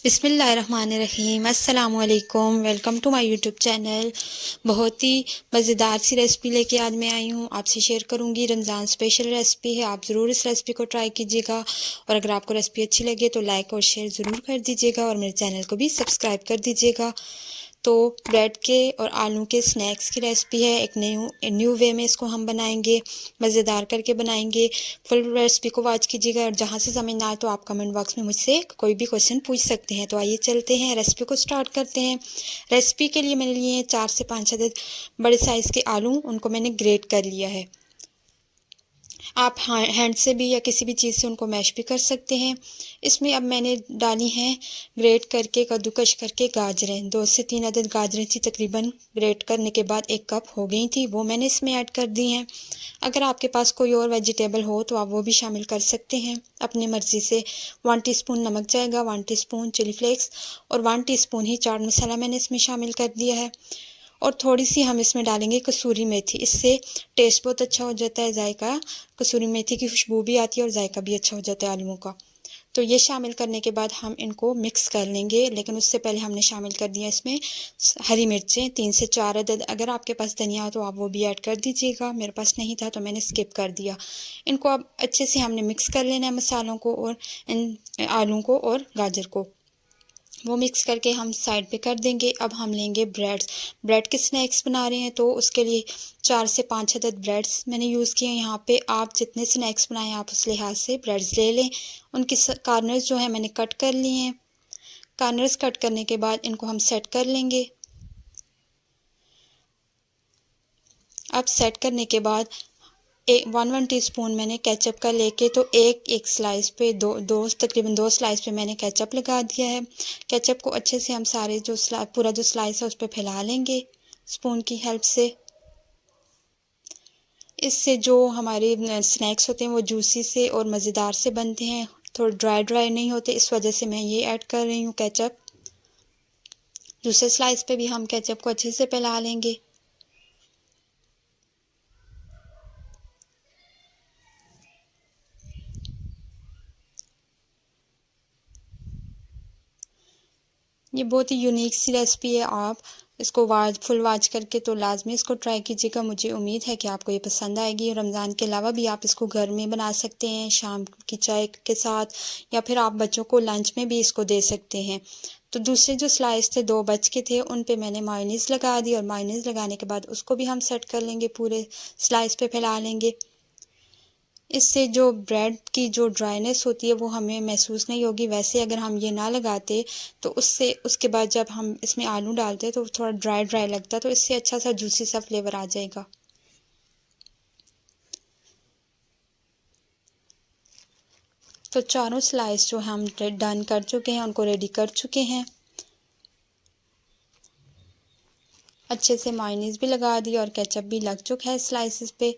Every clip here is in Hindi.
बिस्मिल्लाहिर्रहमानिर्रहीम अस्सलाम वालेकुम। Welcome to my YouTube channel. बहुत ही मज़ेदार सी रेसिपी लेके आज मैं आई हूँ, आपसे शेयर करूँगी। रमज़ान स्पेशल रेसिपी है, आप ज़रूर इस रेसिपी को ट्राई कीजिएगा। और अगर आपको रेसिपी अच्छी लगे तो लाइक और शेयर ज़रूर कर दीजिएगा और मेरे चैनल को भी सब्सक्राइब कर दीजिएगा। तो ब्रेड के और आलू के स्नैक्स की रेसिपी है। एक न्यू वे में इसको हम बनाएंगे, मज़ेदार करके बनाएंगे। फुल रेसिपी को वॉच कीजिएगा और जहाँ से समझ ना आए तो आप कमेंट बॉक्स में मुझसे कोई भी क्वेश्चन पूछ सकते हैं। तो आइए चलते हैं, रेसिपी को स्टार्ट करते हैं। रेसिपी के लिए मैंने लिए हैं 4 से 5 अदद बड़े साइज़ के आलू, उनको मैंने ग्रेट कर लिया है। आप हैंड से भी या किसी भी चीज़ से उनको मैश भी कर सकते हैं। इसमें अब मैंने डाली हैं ग्रेट करके, कद्दूकश करके गाजरें। 2 से 3 अदद गाजरें थी तकरीबन, ग्रेट करने के बाद 1 कप हो गई थी, वो मैंने इसमें ऐड कर दी हैं। अगर आपके पास कोई और वेजिटेबल हो तो आप वो भी शामिल कर सकते हैं अपनी मर्ज़ी से। 1 टीस्पून नमक जाएगा, 1 टीस्पून चिली फ्लेक्स और 1 टीस्पून ही चाट मसाला मैंने इसमें शामिल कर दिया है। और थोड़ी सी हम इसमें डालेंगे कसूरी मेथी, इससे टेस्ट बहुत अच्छा हो जाता है, जायका कसूरी मेथी की खुशबू भी आती है और जायका भी अच्छा हो जाता है आलूओं का। तो ये शामिल करने के बाद हम इनको मिक्स कर लेंगे, लेकिन उससे पहले हमने शामिल कर दिया इसमें हरी मिर्चें 3 से 4 अदद। अगर आपके पास धनिया हो तो आप वो भी ऐड कर दीजिएगा, मेरे पास नहीं था तो मैंने स्किप कर दिया। इनको अब अच्छे से हमने मिक्स कर लेना है, मसालों को और इन आलू को और गाजर को। वो मिक्स करके हम साइड पे कर देंगे। अब हम लेंगे ब्रेड के स्नैक्स बना रहे हैं तो उसके लिए 4 से 5 अदद ब्रेड्स मैंने यूज़ किए हैं यहाँ पे। आप जितने स्नैक्स बनाएं आप उस लिहाज से ब्रेड्स ले लें। उनकी कार्नर्स जो है मैंने कट कर लिए हैं। कार्नर्स कट करने के बाद इनको हम सेट कर लेंगे। अब सेट करने के बाद 1 टीस्पून मैंने केचप का लेके तो एक स्लाइस पे तकरीबन 2 स्लाइस पे मैंने केचप लगा दिया है। केचप को अच्छे से हम सारे पूरा जो स्लाइस है उस पर फैला लेंगे स्पून की हेल्प से। इससे जो हमारे स्नैक्स होते हैं वो जूसी से और मज़ेदार से बनते हैं, थोड़े ड्राई नहीं होते, इस वजह से मैं ये ऐड कर रही हूँ केचप। दूसरे स्लाइस पे भी हम केचप को अच्छे से फैला लेंगे। ये बहुत ही यूनिक सी रेसिपी है, आप इसको फुल वॉच करके तो लाजमी इसको ट्राई कीजिएगा। मुझे उम्मीद है कि आपको ये पसंद आएगी। रमज़ान के अलावा भी आप इसको घर में बना सकते हैं, शाम की चाय के साथ, या फिर आप बच्चों को लंच में भी इसको दे सकते हैं। तो दूसरे जो स्लाइस थे 2 बच के थे, उन पे मैंने मायोनीज़ लगा दी और मायोनीज़ लगाने के बाद उसको भी हम सेट कर लेंगे, पूरे स्लाइस पे फैला लेंगे। इससे जो ब्रेड की जो ड्राइनेस होती है वो हमें महसूस नहीं होगी। वैसे अगर हम ये ना लगाते तो उसके बाद जब हम इसमें आलू डालते तो थोड़ा ड्राई लगता, तो इससे अच्छा सा जूसी सा फ्लेवर आ जाएगा। तो चारों स्लाइस जो हम डन कर चुके हैं, उनको रेडी कर चुके हैं। अच्छे से मायोनीज़ भी लगा दी और केचप भी लग चुका है स्लाइसेस पे।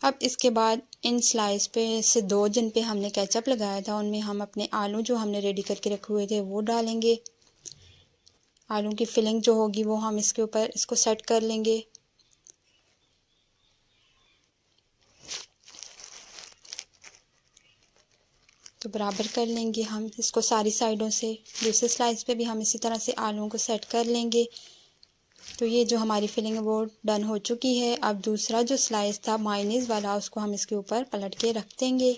अब इसके बाद इन स्लाइस पे से 2 जिन पे हमने केचप लगाया था उनमें हम अपने आलू जो हमने रेडी करके रखे हुए थे वो डालेंगे। आलू की फिलिंग जो होगी वो हम इसके ऊपर इसको सेट कर लेंगे। तो बराबर कर लेंगे हम इसको सारी साइडों से। दूसरे स्लाइस पे भी हम इसी तरह से आलूओं को सेट कर लेंगे। तो ये जो हमारी फिलिंग है वो डन हो चुकी है। अब दूसरा जो स्लाइस था मायोनीज़ वाला, उसको हम इसके ऊपर पलट के रख देंगे।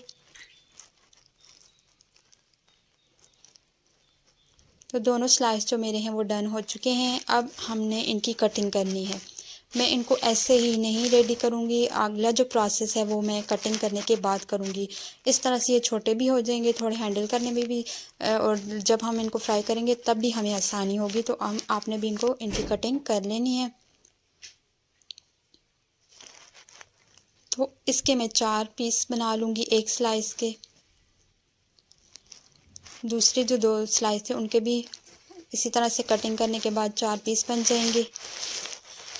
तो दोनों स्लाइस जो मेरे हैं वो डन हो चुके हैं। अब हमने इनकी कटिंग करनी है। मैं इनको ऐसे ही नहीं रेडी करूँगी, अगला जो प्रोसेस है वो मैं कटिंग करने के बाद करूँगी। इस तरह से ये छोटे भी हो जाएंगे, थोड़े हैंडल करने में भी, और जब हम इनको फ्राई करेंगे तब भी हमें आसानी होगी। तो आपने भी इनकी कटिंग कर लेनी है। तो इसके मैं 4 पीस बना लूँगी एक स्लाइस के। दूसरे जो 2 स्लाइस थे उनके भी इसी तरह से कटिंग करने के बाद 4 पीस बन जाएंगे।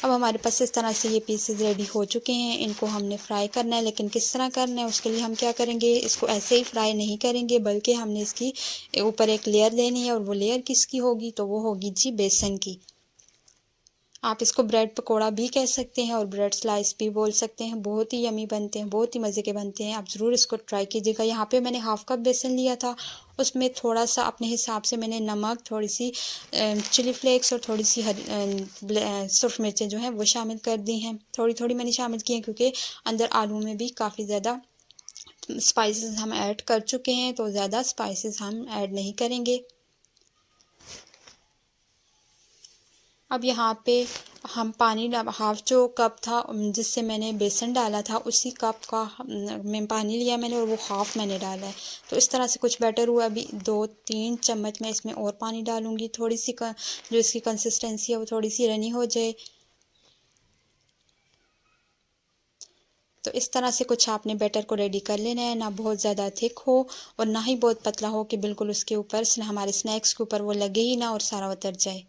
अब हमारे पास इस तरह से ये पीसेस रेडी हो चुके हैं। इनको हमने फ्राई करना है, लेकिन किस तरह करना है उसके लिए हम क्या करेंगे, इसको ऐसे ही फ्राई नहीं करेंगे बल्कि हमने इसकी ऊपर एक लेयर देनी है। और वो लेयर किसकी होगी, तो वो होगी जी बेसन की। आप इसको ब्रेड पकोड़ा भी कह सकते हैं और ब्रेड स्लाइस भी बोल सकते हैं। बहुत ही यमी बनते हैं, बहुत ही मज़े के बनते हैं। आप ज़रूर इसको ट्राई कीजिएगा। यहाँ पे मैंने हाफ़ कप बेसन लिया था, उसमें थोड़ा-सा अपने हिसाब से मैंने नमक, थोड़ी-सी चिली फ्लेक्स और थोड़ी-सी सुर्ख मिर्चें जो हैं वो शामिल कर दी हैं। थोड़ी-थोड़ी मैंने शामिल की हैं क्योंकि अंदर आलू में भी काफ़ी ज़्यादा स्पाइसेस हम ऐड कर चुके हैं, तो ज़्यादा स्पाइसेस हम ऐड नहीं करेंगे। अब यहाँ पे हम पानी हाफ़ जो कप था जिससे मैंने बेसन डाला था, उसी कप का में पानी लिया मैंने और वो हाफ़ मैंने डाला है। तो इस तरह से कुछ बैटर हुआ। अभी 2-3 चम्मच मैं इसमें और पानी डालूँगी, थोड़ी-सी जो इसकी कंसिस्टेंसी है वो थोड़ी-सी रनी हो जाए। तो इस तरह से कुछ आपने बैटर को रेडी कर लेना है, ना बहुत ज़्यादा थिक हो और ना ही बहुत पतला हो कि बिल्कुल उसके ऊपर हमारे स्नैक्स के ऊपर वो लगे ही ना और सारा उतर जाए।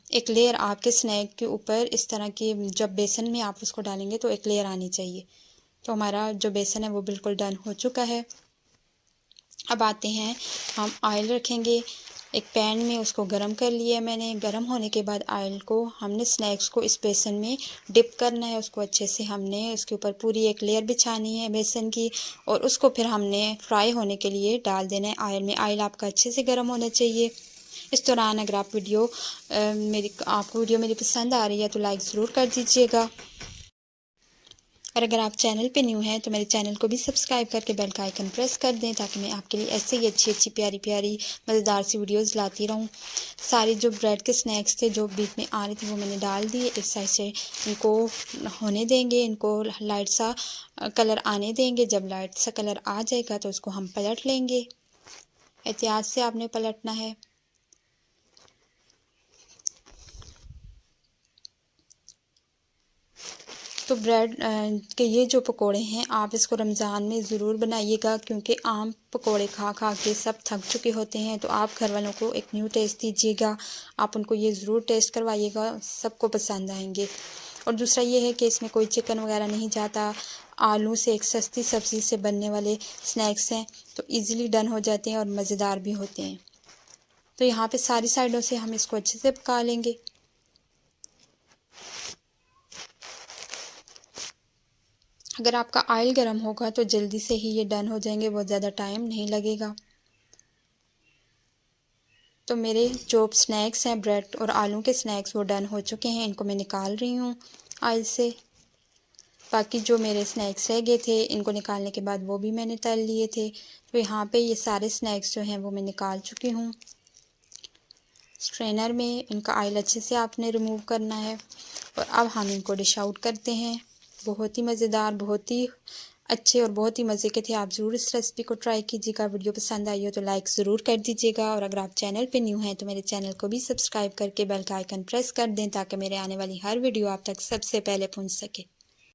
एक लेयर आपके स्नैक के ऊपर इस तरह की, जब बेसन में आप उसको डालेंगे तो एक लेयर आनी चाहिए। तो हमारा जो बेसन है वो बिल्कुल डन हो चुका है। अब आते हैं, हम ऑयल रखेंगे एक पैन में, उसको गरम कर लिया मैंने। गरम होने के बाद ऑयल को हमने स्नैक्स को इस बेसन में डिप करना है। उसको अच्छे से हमने उसके ऊपर पूरी एक लेयर बिछानी है बेसन की और उसको फिर हमने फ्राई होने के लिए डाल देना है ऑयल में। ऑयल आपका अच्छे से गर्म होना चाहिए। इस दौरान अगर आप आपको वीडियो मेरी पसंद आ रही है तो लाइक ज़रूर कर दीजिएगा। और अगर आप चैनल पे न्यू हैं तो मेरे चैनल को भी सब्सक्राइब करके बेल का आइकन प्रेस कर दें, ताकि मैं आपके लिए ऐसे ही अच्छी प्यारी प्यारी मज़ेदार सी वीडियोस लाती रहूं। सारे जो ब्रेड के स्नैक्स थे जो बीच में आ रहे थे वो मैंने डाल दिए। एक साइड से इनको होने देंगे, इनको लाइट सा कलर आने देंगे। जब लाइट सा कलर आ जाएगा तो उसको हम पलट लेंगे। एहतियात से आपने पलटना है। तो ब्रेड के ये जो पकोड़े हैं, आप इसको रमज़ान में ज़रूर बनाइएगा, क्योंकि आम पकोड़े खा खा के सब थक चुके होते हैं। तो आप घर वालों को एक न्यू टेस्ट दीजिएगा। आप उनको ये ज़रूर टेस्ट करवाइएगा, सबको पसंद आएंगे। और दूसरा ये है कि इसमें कोई चिकन वगैरह नहीं जाता। आलू से एक सस्ती सब्ज़ी से बनने वाले स्नैक्स हैं, तो ईज़िली डन हो जाते हैं और मज़ेदार भी होते हैं। तो यहाँ पे सारी साइडों से हम इसको अच्छे से पका लेंगे। अगर आपका ऑयल गर्म होगा तो जल्दी से ही ये डन हो जाएंगे, बहुत ज़्यादा टाइम नहीं लगेगा। तो मेरे जो स्नैक्स हैं, ब्रेड और आलू के स्नैक्स, वो डन हो चुके हैं। इनको मैं निकाल रही हूँ ऑयल से। बाकी जो मेरे स्नैक्स रह गए थे, इनको निकालने के बाद वो भी मैंने तल लिए थे। तो यहाँ पे ये सारे स्नैक्स जो हैं वो मैं निकाल चुकी हूँ। स्ट्रेनर में इनका ऑयल अच्छे से आपने रिमूव करना है और अब हम इनको डिश आउट करते हैं। बहुत ही मज़ेदार, बहुत ही अच्छे और बहुत ही मज़े के थे। आप ज़रूर इस रेसिपी को ट्राई कीजिएगा। वीडियो पसंद आई हो तो लाइक ज़रूर कर दीजिएगा। और अगर आप चैनल पे न्यू हैं तो मेरे चैनल को भी सब्सक्राइब करके बेल का आइकन प्रेस कर दें, ताकि मेरे आने वाली हर वीडियो आप तक सबसे पहले पहुंच सके।